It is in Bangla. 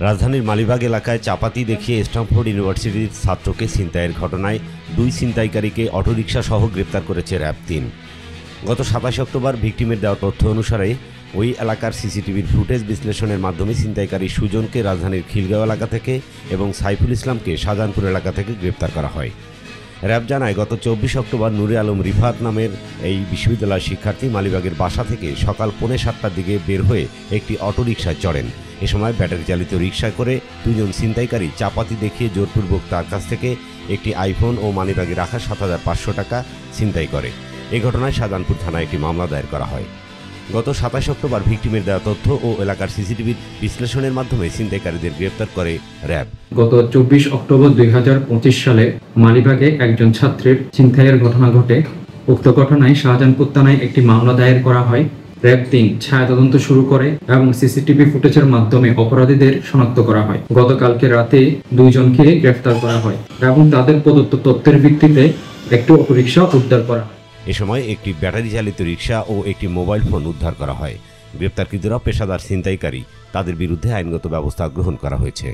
রাজধানীর মালিবাগ এলাকায় চাপাতি দেখিয়ে স্ট্যামফোর্ড ইউনিভার্সিটির ছাত্রকে ছিনতাইয়ের ঘটনায় 2 ছিনতাইকারীকে অটোরিকশা সহ গ্রেপ্তার করেছে র্যাব 3। গত 27 অক্টোবর ভিকটিমের দেওয়া তথ্য অনুসারে ওই এলাকার সিসিটিভির ফুটেজ বিশ্লেষণের মাধ্যমে ছিনতাইকারী সুজনকে রাজধানীর খিলগাঁও এলাকা থেকে এবং সাইফুল ইসলামকে শাহজাহানপুর এলাকা থেকে গ্রেপ্তার করা হয়। র্যাব জানায়, গত 24 অক্টোবর নূরে আলম রিফাত নামের এই বিশ্ববিদ্যালয়ের শিক্ষার্থী মালিবাগের বাসা থেকে সকাল 6:45টার দিকে বের হয়ে একটি অটোরিকশায় চড়েন। এ সময় ব্যাটারি চালিত রিকশায় করে 2 জন ছিনতাইকারী চাপাতি দেখিয়ে জোরপূর্বক তার কাছ থেকে একটি আইফোন ও মানিব্যাগে রাখা 7,500 টাকা ছিনতাই করে। এ ঘটনায় শাহজাহানপুর থানায় একটি মামলা দায়ের করা হয়। গত 27 অক্টোবর ভিকটিমের দেওয়া তথ্য ও এলাকার সিসিটিভির বিশ্লেষণের মাধ্যমে ছিনতাইকারীদের গ্রেপ্তার করে র্যাব। গত 24 অক্টোবর 2025 সালে মালিবাগে একজন ছাত্রের ছিনতাইয়ের ঘটনা ঘটে। উক্ত ঘটনায় শাহজাহানপুর থানায় একটি মামলা দায়ের করা হয়। র্যাব 3 ছায়া তদন্ত শুরু করে এবং সিসিটিভি ফুটেজের মাধ্যমে অপরাধীদের শনাক্ত করা হয়। গতকালকে রাতে 2 জনকে গ্রেফতার করা হয় এবং তাদের প্রদত্ত তথ্যের ভিত্তিতে একটি অটোরিকশা উদ্ধার করা হয়। এ সময় একটি ব্যাটারি চালিত রিকশা ও একটি মোবাইল ফোন উদ্ধার করা হয়। গ্রেপ্তারকৃতরা পেশাদার ছিনতাইকারী, তাদের বিরুদ্ধে আইনগত ব্যবস্থা গ্রহণ করা হয়েছে।